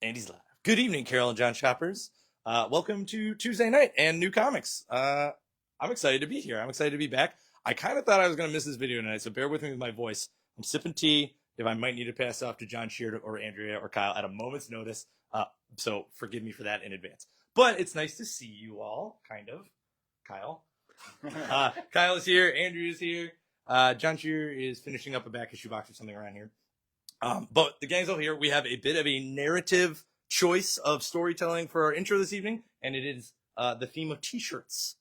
And he's live. Good evening, Carol and John shoppers. Welcome to Tuesday night and new comics. I'm excited to be here. I'm excited to be back. I kind of thought I was going to miss this video tonight, so bear with me with my voice. I'm sipping tea. If I might need to pass off to John Sheard or Andrea or Kyle at a moment's notice, so forgive me for that in advance. But it's nice to see you all, kind of. Kyle. Kyle is here. Andrea is here. John Sheard is finishing up a back issue box or something around here. But the gang's all here. We have a bit of a narrative choice of storytelling for our intro this evening, and it is the theme of t-shirts.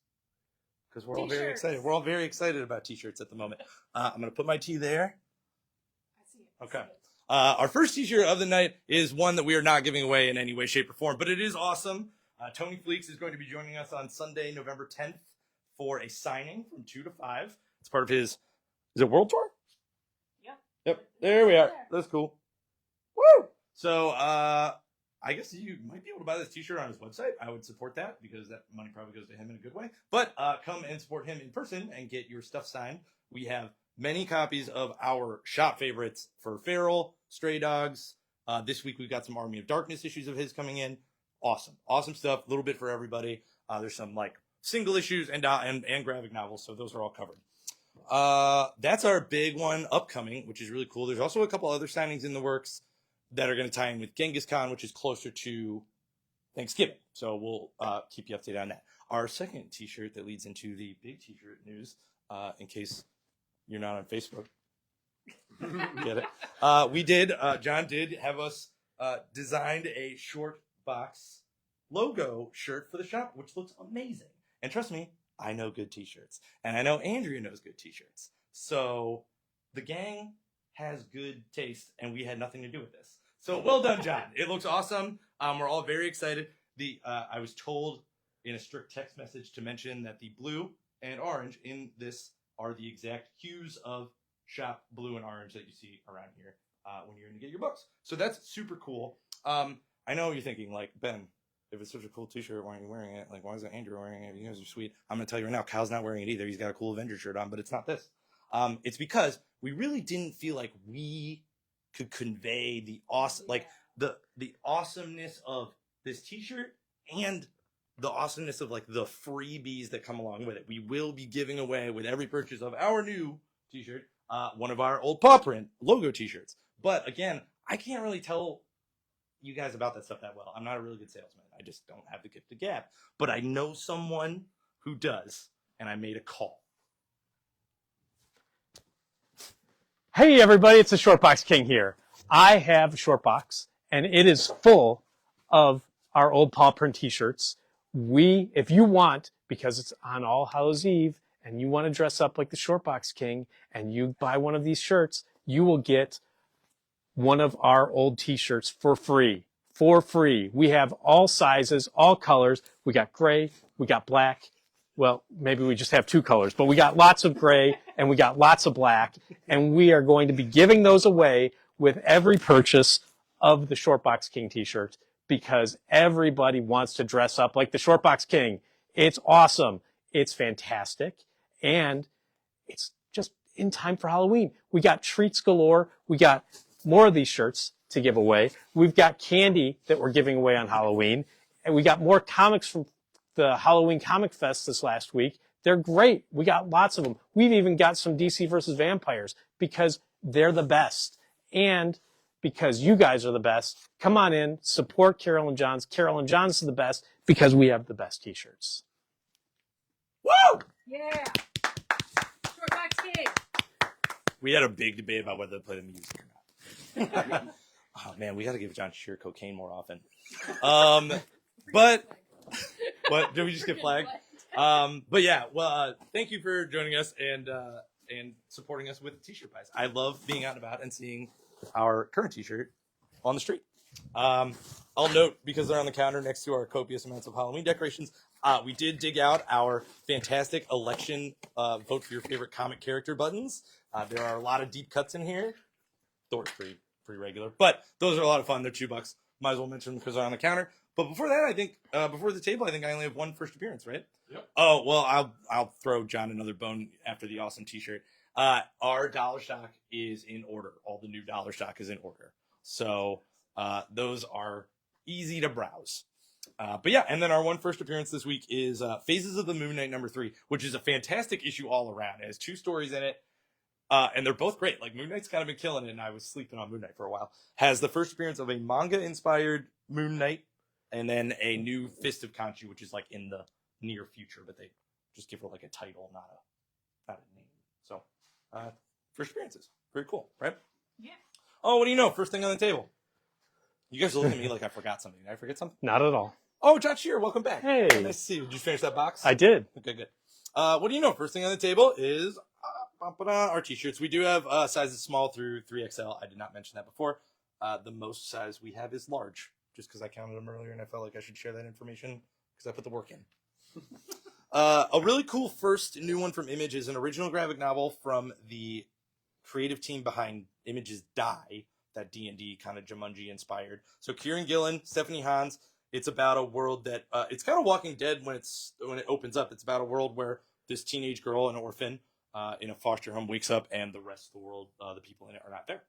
Because we're all very excited. We're all very excited about t-shirts at the moment. I'm going to put my tea there. I see it. Okay. Our first t-shirt of the night is one that we are not giving away in any way, shape, or form, but it is awesome. Tony Fleeks is going to be joining us on Sunday, November 10th for a signing from 2 to 5. It's part of his, is it World Tour? Yep, there we are. That's cool. Woo! So, I guess you might be able to buy this t-shirt on his website. I would support that because that money probably goes to him in a good way. But come and support him in person and get your stuff signed. We have many copies of our shop favorites for Feral, Stray Dogs. This week we've got some Army of Darkness issues of his coming in. Awesome stuff. A little bit for everybody. There's some like single issues and graphic novels, so those are all covered. That's our big one upcoming, which is really cool. There's also a couple other signings in the works that are going to tie in with Genghis Khan, which is closer to Thanksgiving. So we'll keep you updated on that. Our second t-shirt that leads into the big t-shirt news, in case you're not on Facebook. Get it? John did have us designed a short box logo shirt for the shop, which looks amazing. And trust me, I know good t-shirts. And I know Andrea knows good t-shirts. So the gang has good taste, and we had nothing to do with this. So well done, John. It looks awesome. We're all very excited. I was told in a strict text message to mention that the blue and orange in this are the exact hues of shop blue and orange that you see around here when you're going to get your books. So that's super cool. I know you're thinking, like, Ben, if it's such a cool t-shirt, why aren't you wearing it? Like, why isn't Andrew wearing it? You guys are sweet. I'm going to tell you right now, Kyle's not wearing it either. He's got a cool Avengers shirt on, but it's not this. It's because we really didn't feel like we could convey the awesome, like the awesomeness of this t-shirt and the awesomeness of like the freebies that come along with it. We will be giving away with every purchase of our new t-shirt, one of our old paw print logo t-shirts. But again, I can't really tell you guys about that stuff that well. I'm not a really good salesman. I just don't have the gift of gab. But I know someone who does, and I made a call. Hey everybody, it's the Shortbox King here. I have a Shortbox, and it is full of our old paw print t-shirts. If you want, because it's on All Hallows Eve, and you want to dress up like the Shortbox King, and you buy one of these shirts, you will get one of our old t-shirts for free. For free. We have all sizes, all colors. We got gray, we got black. Well, maybe we just have two colors, but we got lots of gray and we got lots of black, and we are going to be giving those away with every purchase of the Shortbox King t-shirt because everybody wants to dress up like the Shortbox King. It's awesome. It's fantastic. And it's just in time for Halloween. We got treats galore. We got more of these shirts to give away. We've got candy that we're giving away on Halloween. And we got more comics from the Halloween Comic Fest this last week. They're great. We got lots of them. We've even got some DC versus Vampires because they're the best. And because you guys are the best, come on in, support Carol and John's. Carol and John's are the best because we have the best t-shirts. Woo! Yeah. Shortbox King. We had a big debate about whether to play the music or not. Oh man, we got to give John Sheard cocaine more often. But did we just get flagged? But yeah, well, thank you for joining us and supporting us with t-shirt buys. I love being out and about and seeing our current t-shirt on the street. I'll note, because they're on the counter next to our copious amounts of Halloween decorations, we did dig out our fantastic election vote for your favorite comic character buttons. There are a lot of deep cuts in here. Thor's pretty regular, but those are a lot of fun. They're $2. Might as well mention them because they're on the counter. But before that, I think before the table, I think I only have one first appearance, right? Yep. Oh well, I'll throw John another bone after the awesome T-shirt. Our dollar stock is in order. All the new dollar stock is in order. So those are easy to browse. But yeah, and then our one first appearance this week is Phases of the Moon Knight #3, which is a fantastic issue all around. It has 2 stories in it, and they're both great. Like, Moon Knight's kind of been killing it, and I was sleeping on Moon Knight for a while. Has the first appearance of a manga-inspired Moon Knight, and then a new Fist of Khonshu, which is like in the near future, but they just give her like a title, not a name. So, first appearances. Very cool, right? Yeah. Oh, what do you know? First thing on the table. You guys are looking at me like I forgot something. Did I forget something? Not at all. Oh, John Shearer, welcome back. Hey. Nice to see you. Did you finish that box? I did. Okay, good. What do you know? First thing on the table is our t-shirts. We do have sizes small through 3XL. I did not mention that before. The most size we have is large, just because I counted them earlier and I felt like I should share that information because I put the work in. A really cool first new one from Image is an original graphic novel from the creative team behind Image's Die, that D&D kind of Jumanji inspired. So Kieran Gillen, Stephanie Hans. It's about a world that it's kind of Walking Dead when it opens up. It's about a world where this teenage girl, an orphan in a foster home, wakes up and the rest of the world, the people in it, are not there.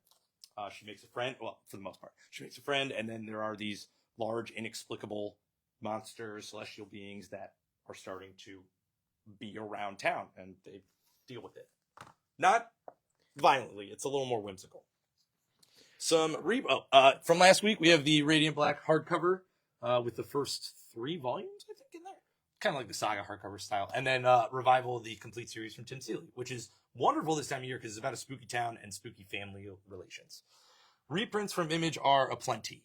She makes a friend. Well, for the most part, she makes a friend, and then there are these large, inexplicable monsters, celestial beings that are starting to be around town, and they deal with it. Not violently. It's a little more whimsical. From last week, we have the Radiant Black hardcover with the first 3 volumes, I think, in there. Kind of like the Saga hardcover style. And then Revival of the complete series from Tim Seeley, which is wonderful this time of year because it's about a spooky town and spooky family relations. Reprints from Image are aplenty.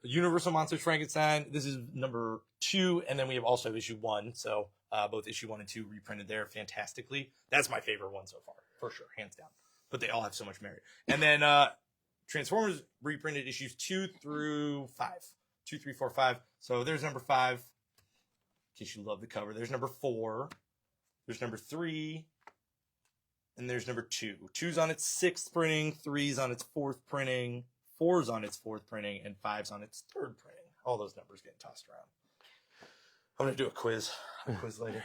Universal Monsters Frankenstein, this is number 2, and then we have also issue 1. So both issue 1 and 2 reprinted there fantastically. That's my favorite one so far, for sure, hands down. But they all have so much merit. And then Transformers reprinted issues 2 through 5. 2, 3, 4, 5. So there's number 5. In case you love the cover. There's number 4. There's number 3. And there's number 2. 2's on its 6th printing. 3's on its 4th printing. 4's on its 4th printing. And 5's on its 3rd printing. All those numbers getting tossed around. I'm going to do a quiz. Later.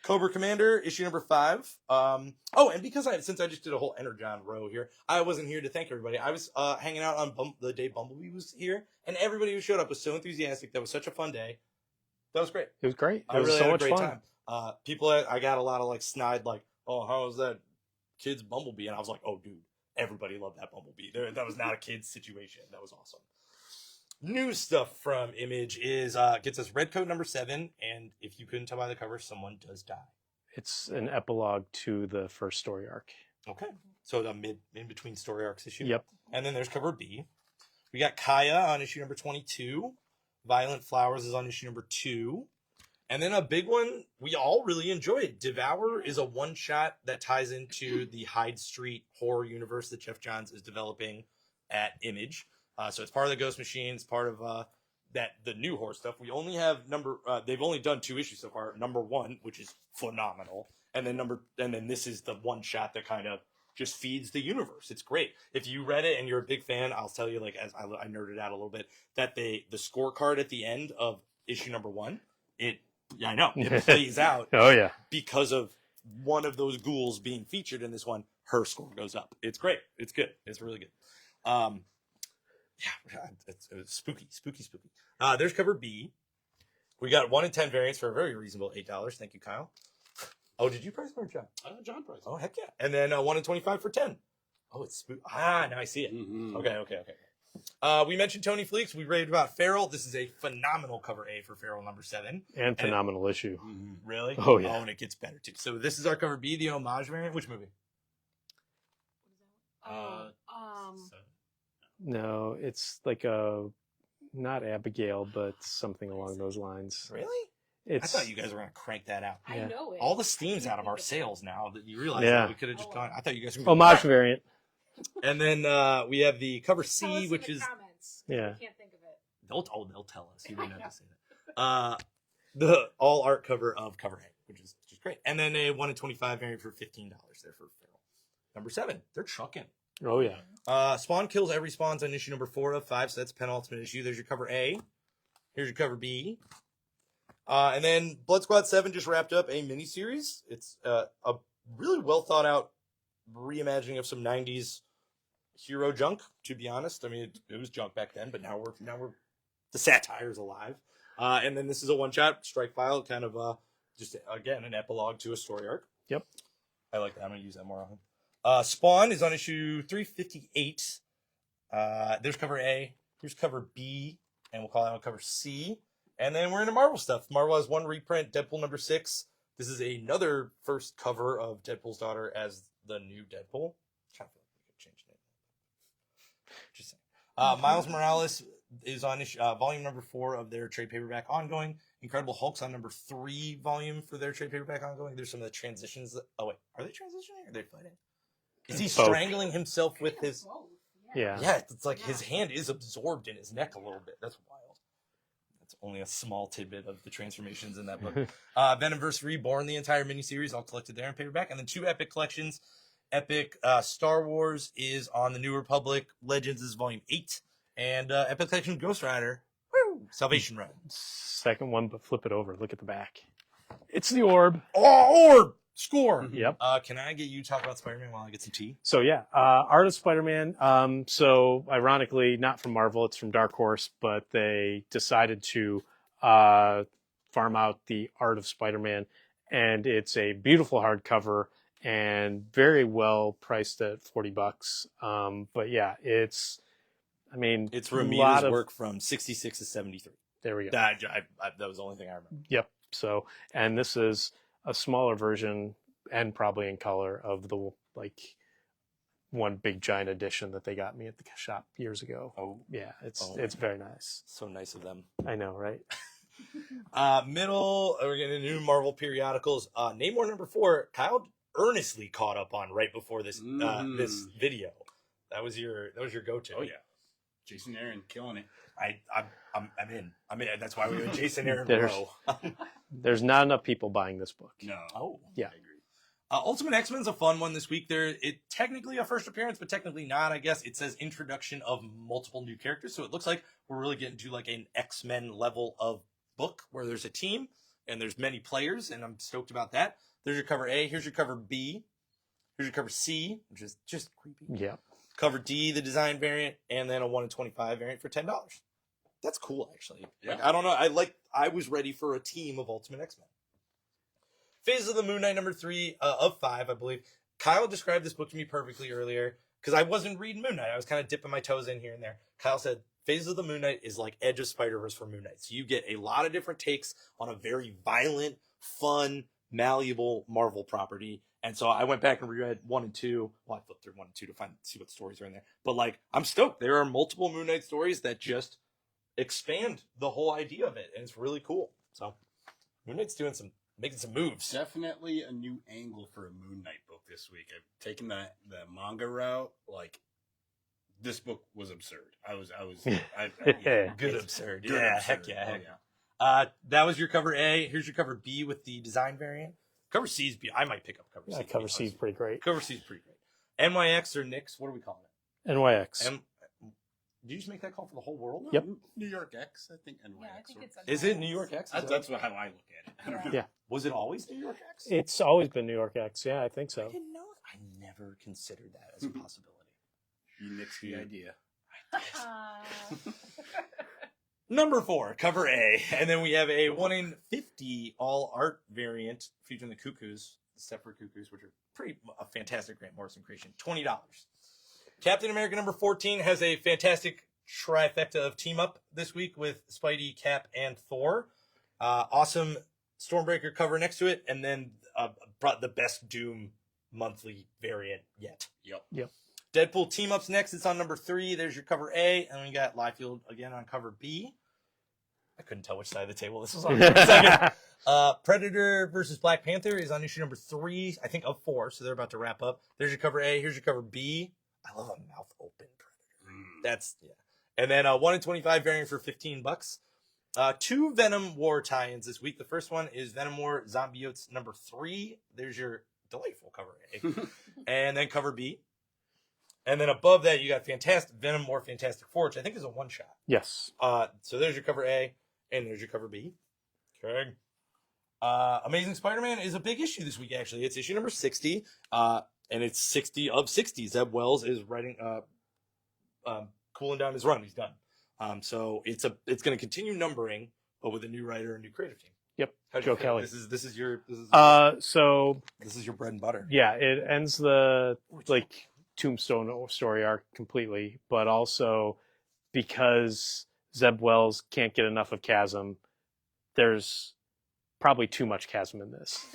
Cobra Commander, issue number 5. And because since I just did a whole Energon row here, I wasn't here to thank everybody. I was hanging out on the day Bumblebee was here, and everybody who showed up was so enthusiastic. That was such a fun day. That was great. It was great. I really had a great time. I got a lot of snide, oh, how was that kid's Bumblebee? And I was like, oh, dude, everybody loved that Bumblebee. That was not a kid's situation. That was awesome. New stuff from Image is gets us Red Coat number 7, and if you couldn't tell by the cover, someone does die. It's an epilogue to the first story arc. Okay, so the in between story arcs issue. Yep. And then there's cover B. We got Kaya on issue number 22. Violent Flowers is on issue number 2. And then a big one we all really enjoyed. Devour is a one-shot that ties into the Hyde Street horror universe that Jeff Johns is developing at Image. So it's part of the Ghost Machine. It's part of the new horror stuff. We only have they've only done 2 issues so far. Number 1, which is phenomenal, and then this is the one shot that kind of just feeds the universe. It's great. If you read it and you're a big fan, I'll tell you, as I nerded out a little bit, that the scorecard at the end of issue number 1, it plays out. Oh yeah, because of one of those ghouls being featured in this one, her score goes up. It's great. It's good. It's really good. It's spooky. There's cover B. We got 1 in 10 variants for a very reasonable $8. Thank you, Kyle. Oh, did you price or John? John priced. Oh, heck yeah. And then 1 in 25 for 10. Oh, it's spooky. Now I see it. Mm-hmm. Okay. We mentioned Tony Fleeks. We raved about Feral. This is a phenomenal cover A for Feral number 7. And phenomenal issue. Really? Oh, yeah. Oh, and it gets better, too. So this is our cover B, the homage variant. Which movie? No, it's not Abigail, but something along those lines. Really? I thought you guys were going to crank that out. I know it. All the steam's out of our sales now that you realize Yeah. that we could have just gone. I thought you guys were going Homage variant. And then we have the cover Tell us C, in which the is comments. Yeah. I can't think of it. they'll tell us. You didn't have to say that. The all art cover of cover A, which is just great. And then a 1 in 25 variant for $15 there for Feral. Number 7, they're chucking. Oh yeah. Spawn kills every Spawn's on issue number 4 of 5, so that's penultimate issue. There's your cover A. Here's your cover B. And then Blood Squad 7 just wrapped up a miniseries. It's a really well thought out reimagining of some 90s hero junk, to be honest. I mean, it was junk back then, but now we're the satire's alive. And then this is a one-shot strike file, kind of just, again, an epilogue to a story arc. Yep. I like that. I'm going to use that more often. Spawn is on issue 358. There's cover A. Here's cover B. And we'll call that one cover C. And then we're into Marvel stuff. Marvel has one reprint, Deadpool number 6. This is another first cover of Deadpool's daughter as the new Deadpool. I feel like we could change it. Just saying. Miles Morales is on volume number 4 of their trade paperback ongoing. Incredible Hulk's on number 3 volume for their trade paperback ongoing. There's some of the transitions. Oh, wait. Are they transitioning or are they fighting? Is he Both. strangling himself with his... Both. Yeah. Yeah, it's like his hand is absorbed in his neck a little bit. That's wild. That's only a small tidbit of the transformations in that book. Venomverse Reborn, the entire miniseries, all collected there in paperback. And then 2 Epic collections. Epic Star Wars is on the New Republic. Legends is volume 8. And Epic Collection Ghost Rider. Woo! Salvation Run. Second one, but flip it over. Look at the back. It's the orb. Oh, orb! Score! Yep. Can I get you to talk about Spider-Man while I get some tea? So yeah, art of Spider-Man. So ironically, not from Marvel, it's from Dark Horse, but they decided to farm out the art of Spider-Man, and it's a beautiful hardcover and very well priced at $40. But yeah, it's It's a Ramirez's lot of work from 66 to 73. There we go. That was the only thing I remember. Yep. So, and this is a smaller version and probably in color of the one big giant edition that they got me at the shop years ago. Oh, Yeah, it's very nice. so nice of them. I know, right? We're getting new Marvel periodicals. Namor number 4, Kyle earnestly caught up on right before this this video. That was your go-to. Oh yeah, Jason Aaron killing it. I'm in. That's why we went Jason Aaron There's- Rowe. There's not enough people buying this book. No. Oh, Yeah. I agree. Ultimate X-Men's a fun one this week. It technically a first appearance, but technically not. I guess it says introduction of multiple new characters, so it looks like we're really getting to like an X-Men level of book where there's a team and there's many players, and I'm stoked about that. There's your cover A. Here's your cover B. Here's your cover C, which is just creepy. Yeah. Cover D, the design variant, and then a 1 in 25 variant for $10. That's cool, actually. Yeah. I don't know. I was ready for a team of Ultimate X-Men. Phases of the Moon Knight number 3 of 5, I believe. Kyle described this book to me perfectly earlier because I wasn't reading Moon Knight. I was kind of dipping my toes in here and there. Kyle said, Phases of the Moon Knight is like Edge of Spider-Verse for Moon Knight. So you get a lot of different takes on a very violent, fun, malleable Marvel property. And so I went back and reread 1 and 2. Well, I flipped through 1 and 2 to see what stories are in there. But I'm stoked. There are multiple Moon Knight stories that just expand the whole idea of it, and it's really cool. So Moon Knight's making some moves. Definitely a new angle for a Moon Knight book this week. I've taken the manga route. This book was absurd. Good absurd. Good Yeah, absurd. heck yeah. Oh, Heck yeah. That was your cover A. Here's your cover B with the design variant. Cover C's I might pick up cover C. That cover C is pretty great. Cover C's pretty great. NYX or Nix, what are we calling it? NYX. Did you just make that call for the whole world? Yep. New York X, I think. NYX. Yeah, I think it's. Is it New York X? That's how I look at it. I don't know. Yeah. Was it always New York X? It's always been New York X. Yeah, I think I so. didn't know. I never considered that as a possibility. You nixed the idea. Number 4, cover A. And then we have a 1 in 50 all art variant featuring the Cuckoos, the Stepford Cuckoos, which are a fantastic Grant Morrison creation. $20. Captain America number 14 has a fantastic trifecta of team up this week with Spidey, Cap, and Thor. Awesome Stormbreaker cover next to it, and then brought the best Doom monthly variant yet. Yep. Deadpool team ups next. It's on number 3. There's your cover A, and we got Liefeld again on cover B. I couldn't tell which side of the table this was on for a second. Predator versus Black Panther is on issue number 3, I think, of 4, so they're about to wrap up. There's your cover A. Here's your cover B. I love a mouth open Predator. That's, yeah. And then 1 in 25 variant for $15. 2 Venom War tie-ins this week. The first one is Venom War Zombiotes number 3. There's your delightful cover A. And then cover B. And then above that, you got Venom War Fantastic Four, which I think is a one-shot. Yes. So there's your cover A, and there's your cover B. Okay. Amazing Spider-Man is a big issue this week, actually. It's issue number 60, and it's 60 of 60. Zeb Wells is writing, cooling down his run. He's done. So it's going to continue numbering, but with a new writer and new creative team. Yep. How'd Joe you feel? Kelly. This is your So this is your bread and butter. yeah, it ends the like Tombstone story arc completely, but also because Zeb Wells can't get enough of Chasm, there's probably too much Chasm in this.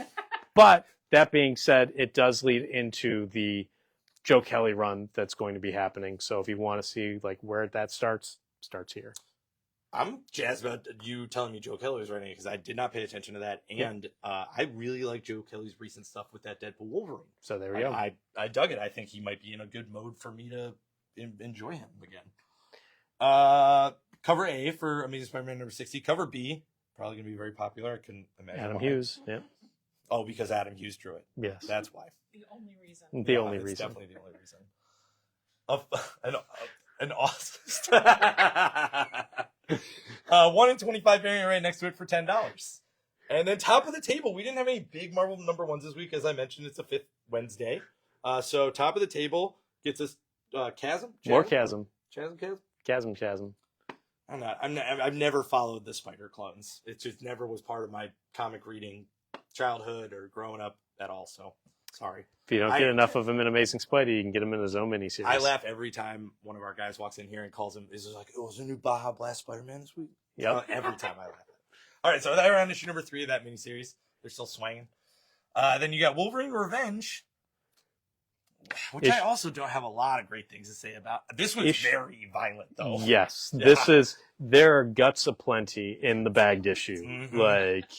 But that being said, it does lead into the Joe Kelly run that's going to be happening. So if you want to see like where that starts here. I'm jazzed about you telling me Joe Kelly was writing it because I did not pay attention to that, and I really like Joe Kelly's recent stuff with that Deadpool Wolverine. So there we go. I dug it. I think he might be in a good mode for me to enjoy him again. Cover A for Amazing Spider-Man number 60. Cover B, probably going to be very popular. I can imagine Adam why. Hughes. Yeah. Oh, because Adam Hughes drew it. Yes. That's why. The only reason. The only it's reason. Definitely the only reason. An awesome 1 in 25 variant right next to it for $10. And then top of the table, we didn't have any big Marvel number ones this week. As I mentioned, it's a 5th Wednesday. So top of the table gets us Chasm. More Chasm. Chasm. I've never followed the Spider clones. It just never was part of my comic reading childhood or growing up at all. So sorry. If you don't get enough of him in Amazing Spidey, you can get him in his own miniseries. I laugh every time one of our guys walks in here and calls him. Is like, "Oh, is there a new Baja Blast Spider-Man this week?" Yep. Every time I laugh. All right, so they're on issue number 3 of that miniseries. They're still swinging. Then you got Wolverine Revenge, which I also don't have a lot of great things to say about. This was very violent, though. Yes, Yeah. there are guts aplenty in the bagged issue. Mm-hmm. Like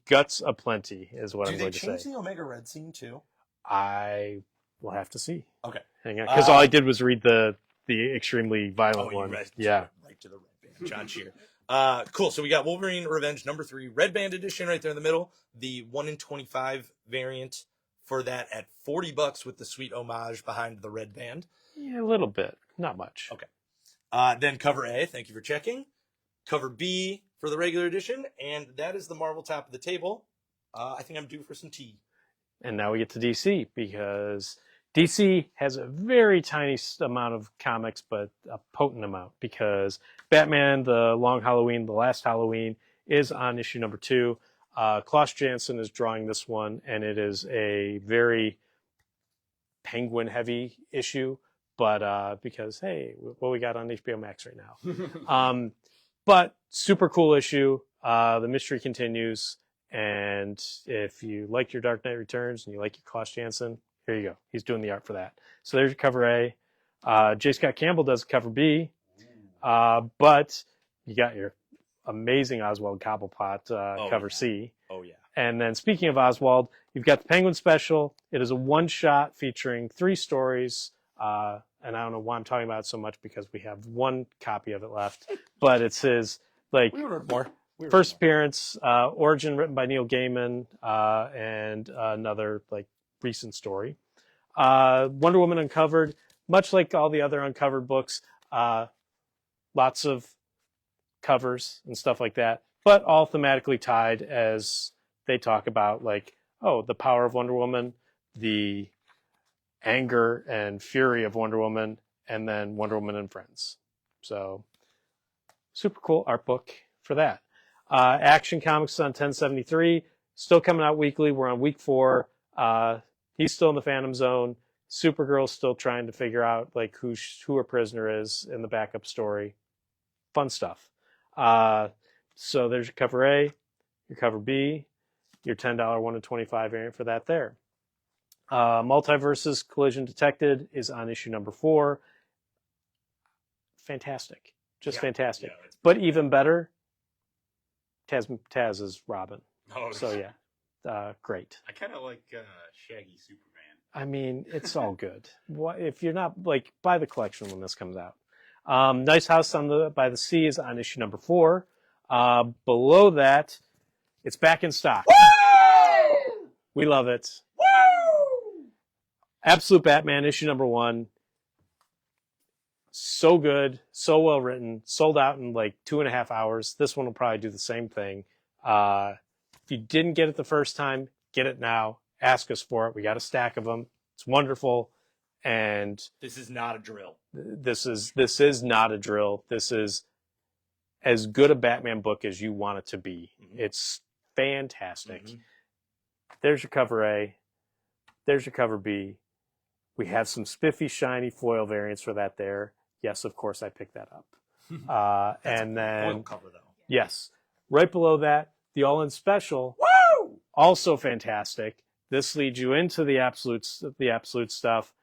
guts aplenty is what I'm Do going they to change say. the Omega Red scene too? I will have to see. Okay, Hang on, because all I did was read the extremely violent one. Right to the red band, John Shear. Cool. So we got Wolverine Revenge number 3, red band edition right there in the middle. The 1 in 25 variant for that at $40 with the sweet homage behind the red band. Yeah, a little bit, not much. Okay. Then cover A. Thank you for checking. Cover B for the regular edition, and that is the Marvel top of the table. I think I'm due for some tea. And now we get to DC because DC has a very tiny amount of comics, but a potent amount because Batman, The Long Halloween, The Last Halloween is on issue number 2. Klaus Janson is drawing this one, and it is a very Penguin-heavy issue, but because, hey, what we got on HBO Max right now. But super cool issue. The mystery continues. And if you like your Dark Knight Returns and you like your Klaus Janson, here you go. He's doing the art for that. So there's your cover A. J. Scott Campbell does cover B. But you got your amazing Oswald Cobblepot cover C. Oh, yeah. And then speaking of Oswald, you've got the Penguin Special. It is a one-shot featuring 3 stories. And I don't know why I'm talking about it so much because we have 1 copy of it left. But it's his, like... We ordered more. First appearance, origin written by Neil Gaiman, and another like recent story. Wonder Woman Uncovered, much like all the other Uncovered books, lots of covers and stuff like that, but all thematically tied as they talk about like, oh, the power of Wonder Woman, the anger and fury of Wonder Woman, and then Wonder Woman and Friends. So super cool art book for that. Action Comics on 1073, still coming out weekly. We're on week 4. He's still in the Phantom Zone. Supergirl's still trying to figure out like who her prisoner is in the backup story. Fun stuff. So there's your cover A, your cover B, your $10 1 in 25 variant for that there. Multiverses Collision Detected is on issue number 4. Fantastic. Just fantastic. Yeah, but even better, Taz is Robin. Oh, so yeah, great. I kind of like Shaggy Superman. I mean, it's all good. What if you're not like buy the collection when this comes out? Nice House by the Sea is on issue number 4. Below that, it's back in stock. Woo! We love it. Woo! Absolute Batman issue number 1. So good, so well written, sold out in like 2.5 hours. This one will probably do the same thing. If you didn't get it the first time, get it now. Ask us for it. We got a stack of them. It's wonderful. And this is not a drill. This is not a drill. This is as good a Batman book as you want it to be. Mhm. It's fantastic. Mhm. There's your cover A. There's your cover B. We have some spiffy, shiny foil variants for that there. Yes, of course, I picked that up. That's And a foil then, cover though. yes, right below that, the all-in special, Woo! also fantastic. This leads you into the absolute stuff.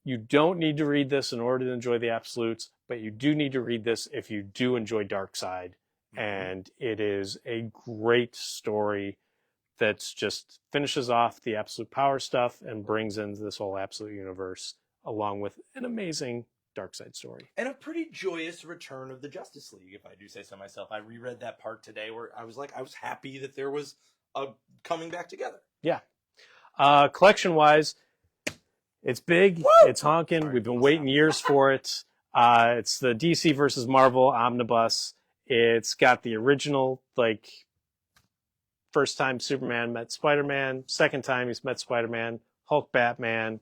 You don't need to read this in order to enjoy the absolutes, but you do need to read this if you do enjoy Darkseid. And it is a great story that's just finishes off the absolute power stuff and brings in this whole absolute universe along with an amazing Darkseid story. And a pretty joyous return of the Justice League, if I do say so myself. I reread that part today where I was happy that there was a coming back together. Yeah. Collection wise, it's big, Woo! it's honking. Sorry, We've been I'll waiting stop. years for it. It's the DC versus Marvel omnibus. It's got the original, like, first time Superman met Spider-Man, second time he's met Spider-Man, Hulk, Batman,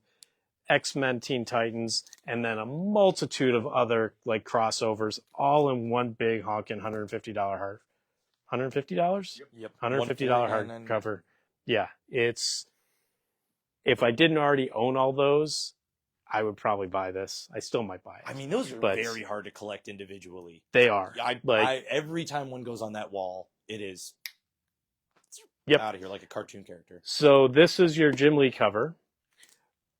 X-Men, Teen Titans, and then a multitude of other like crossovers, all in one big honking $150 hard. $150? Yep. $150 hardcover. Yeah, it's. If I didn't already own all those, I would probably buy this. I still might buy it. I mean, those are But- very hard to collect individually. They are. Every time one goes on that wall, it is Yep. out of here like a cartoon character. So this is your Jim Lee cover.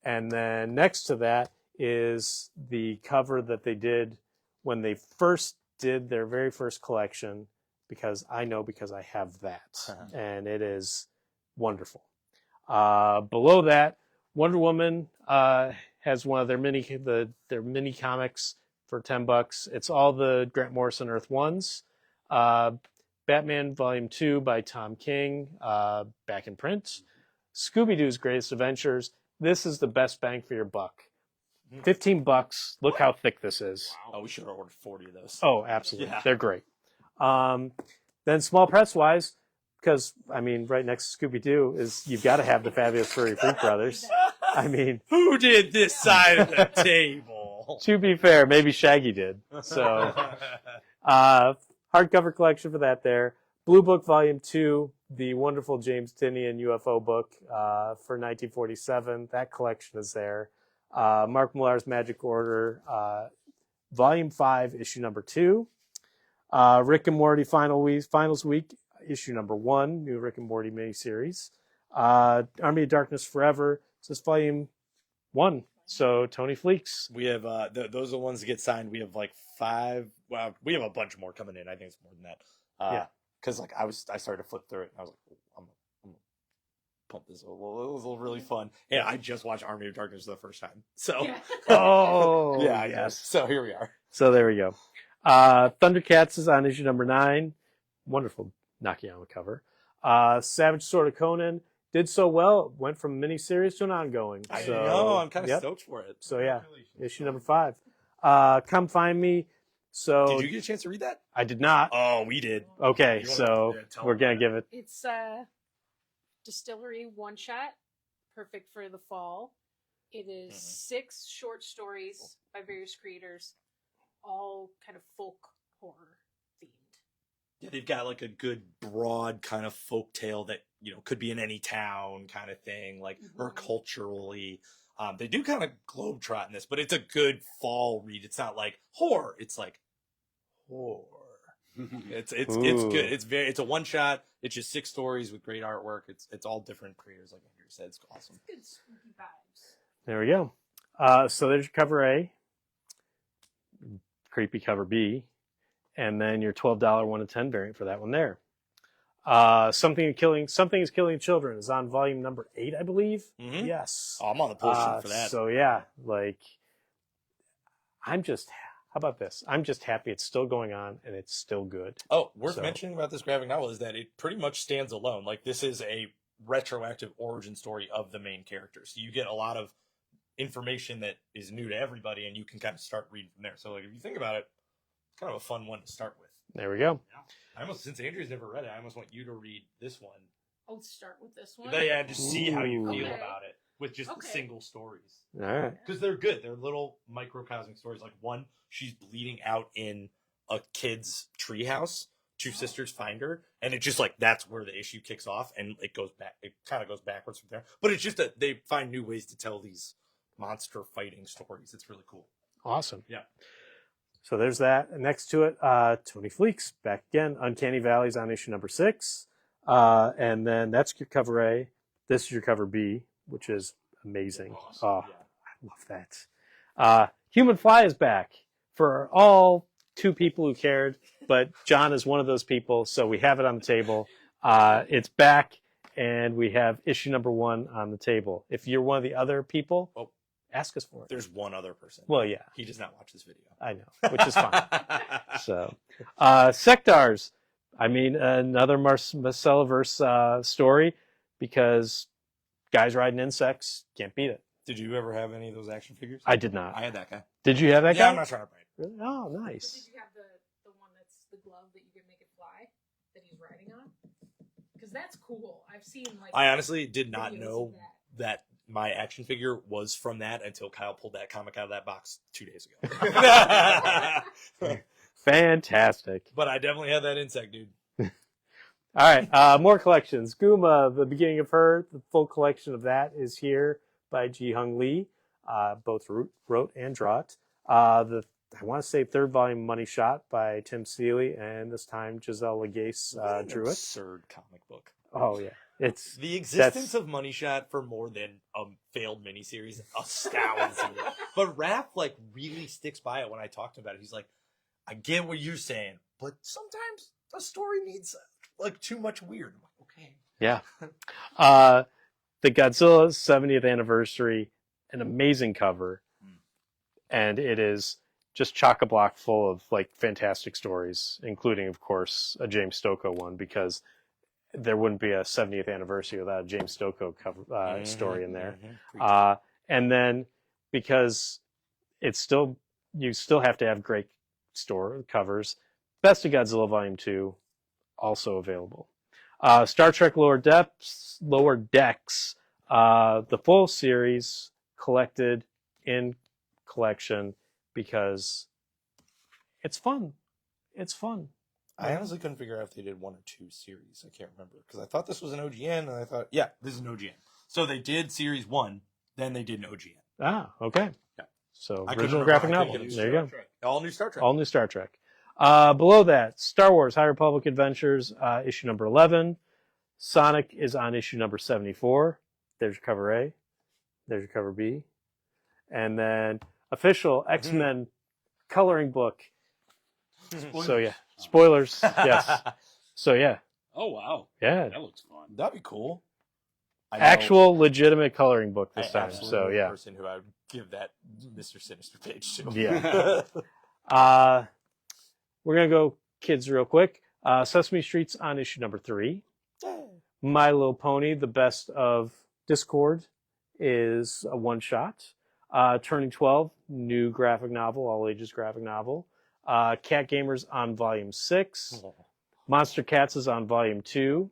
And then next to that is the cover that they did when they first did their very first collection, because I have that. And it is wonderful. Below that, Wonder Woman has one of their mini comics for $10. It's all the Grant Morrison Earth ones. Batman Volume 2 by Tom King, back in print. Scooby-Doo's Greatest Adventures. This is the best bang for your buck. $15. Look how thick this is. Oh, we should have ordered 40 of those. Oh, absolutely. Yeah. They're great. Then small press wise, because I mean, right next to Scooby-Doo is you've got to have the Fabulous Furry Freak Brothers. I mean, Who did this side of the table? to be fair, maybe Shaggy did. So, hardcover collection for that there. Blue Book Volume 2, the wonderful James Tinian UFO book for 1947. That collection is there. Mark Millar's Magic Order, Volume 5, Issue number 2. Rick and Morty Finals Week, Issue number 1, new Rick and Morty miniseries. Army of Darkness Forever, this is Volume 1. So, Tony Fleeks. We have those are the ones that get signed. We have like 5. Well, we have a bunch more coming in. I think it's more than that. Yeah. Because like I started to flip through it, and I was like, I'm gonna pump this. It was really fun. And I just watched Army of Darkness for the first time. So Yeah. Oh, yeah, yes. So here we are. So there we go. Thundercats is on issue number 9. Wonderful Nakayama cover. Savage Sword of Conan did so well, went from a miniseries to an ongoing. I So, know. I'm kind of yep. stoked for it. So yeah, issue number 5. Come Find Me. So Did you get a chance to read that? I did not. Oh, we did. Okay, You wanna- so yeah, tell we're them gonna about give it. It's distillery one shot, perfect for the fall. It is 6 short stories by various creators, all kind of folk horror themed. Yeah, they've got like a good broad kind of folk tale that could be in any town kind of thing, like or culturally. They do kind of globetrot in this, but it's a good fall read. It's not like horror. It's like horror. It's Ooh. good. It's a one shot. It's just 6 stories with great artwork. It's all different creators, like Andrew said. It's awesome. Good spooky vibes. There we go. So there's your cover A, creepy cover B, and then your $12 1 to 10 variant for that one there. Something is Killing Children is on volume number 8, I believe. Mhm. Yes. Oh, I'm on the pull sheet for that. So yeah, like how about this? I'm just happy it's still going on and it's still good. Oh, worth So- mentioning about this graphic novel is that it pretty much stands alone. Like, this is a retroactive origin story of the main character. So you get a lot of information that is new to everybody, and you can kind of start reading from there. So, like, if you think about it, it's kind of a fun one to start with. There we go. Since Andrew's never read it, I almost want you to read this one. I'll start with this one. But yeah, just see how you feel Okay. about it with just the Okay. single stories. All right. Because they're good. They're little microcosmic stories. Like one, she's bleeding out in a kid's treehouse. Two sisters find her, and it just like that's where the issue kicks off, and it goes back. It kind of goes backwards from there. But it's just that they find new ways to tell these monster fighting stories. It's really cool. Awesome. Yeah. So there's that. And next to it, Tony Fleeks back again. Uncanny Valleys on issue number 6, and then that's your cover A. This is your cover B, which is amazing. Awesome. Oh, I love that. Human Fly is back for all 2 people who cared, but John is one of those people, so we have it on the table. It's back, and we have issue number 1 on the table. If you're one of the other people, ask us for it. There's one other person. Well, yeah. He does not watch this video. I know, which is fine. So, Sectars. I mean, another Marcellaverse story, because guys riding insects, can't beat it. Did you ever have any of those action figures? I did not. I had that guy. Did you have that guy? I'm not trying to brag. Really? Oh, But nice. did you have the one that's the glove that you can make it fly that he's riding on? Because that's cool. I've seen like. I honestly did not videos know of that. that my action figure was from that until Kyle pulled that comic out of that box 2 days ago. Fantastic. But I definitely had that insect, dude. All right, more collections. Guma, the beginning of her, the full collection of that is here by Ji Hung Lee. Both wrote and draw it. I want to say 3rd volume Money Shot by Tim Seeley, and this time Giselle Legace drew it. Absurd comic book. Oh yeah, it's The existence of Money Shot for more than a failed miniseries astounds me. But Raph like really sticks by it when I talk to him about it. He's like, I get what you're saying, but sometimes a story needs like too much weird. I'm like, okay. yeah. The Godzilla 70th anniversary, an amazing cover, and it is just chock-a-block full of like fantastic stories, including of course a James Stokoe one, because there wouldn't be a 70th anniversary without a James Stokoe cover story in there. And then because it's still, you still have to have great store covers. Best of Godzilla Volume 2 also available. Star Trek Lower Decks, the full series collected in collection because it's fun. It's fun. I honestly couldn't figure out if they did 1 or 2 series. I can't remember because I thought this was an OGN, and I thought, yeah, this is an OGN. So they did series 1, then they did an OGN. Ah, okay. Yeah. So I couldn't original remember. graphic I novel. couldn't get There you go. All new Star Trek. All new Star Trek. Below that, Star Wars High Republic Adventures, issue number 11. Sonic is on issue number 74. There's your cover A. There's your cover B. And then official X-Men coloring book. So yeah, spoilers. Yes. So yeah, Oh wow, yeah. that looks fun. That'd be cool. I know Actual legitimate coloring book this I time. absolutely So know the yeah, person who I would give that Mr. Sinister page to. yeah. We're gonna go kids real quick. Sesame Street's on issue number 3. My Little Pony, the best of Discord, is a one-shot. Turning 12, new graphic novel, all ages graphic novel. Cat Gamers on volume 6. Monster Cats is on volume 2.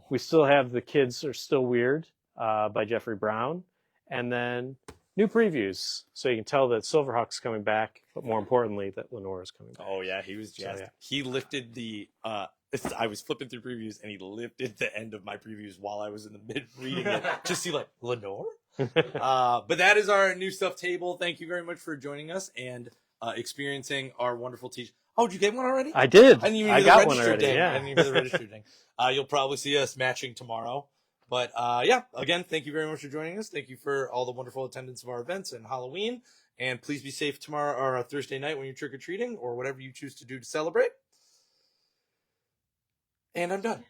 We still have The Kids Are Still Weird by Jeffrey Brown. And then new previews. So you can tell that Silverhawk's coming back, but more importantly, that Lenora's coming back. Oh yeah, he was jazzed. yeah. He lifted the. I was flipping through previews, and he lifted the end of my previews while I was in the mid reading it, just see like Lenore. But that is our new stuff table. Thank you very much for joining us and experiencing our wonderful teach. Oh, did you get one already? I did. I didn't even I hear the got one register already. ding. Yeah. I didn't even hear the register ding. You'll probably see us matching tomorrow. But yeah, again, thank you very much for joining us. Thank you for all the wonderful attendance of our events and Halloween. And please be safe tomorrow or Thursday night when you're trick or treating or whatever you choose to do to celebrate. And I'm done.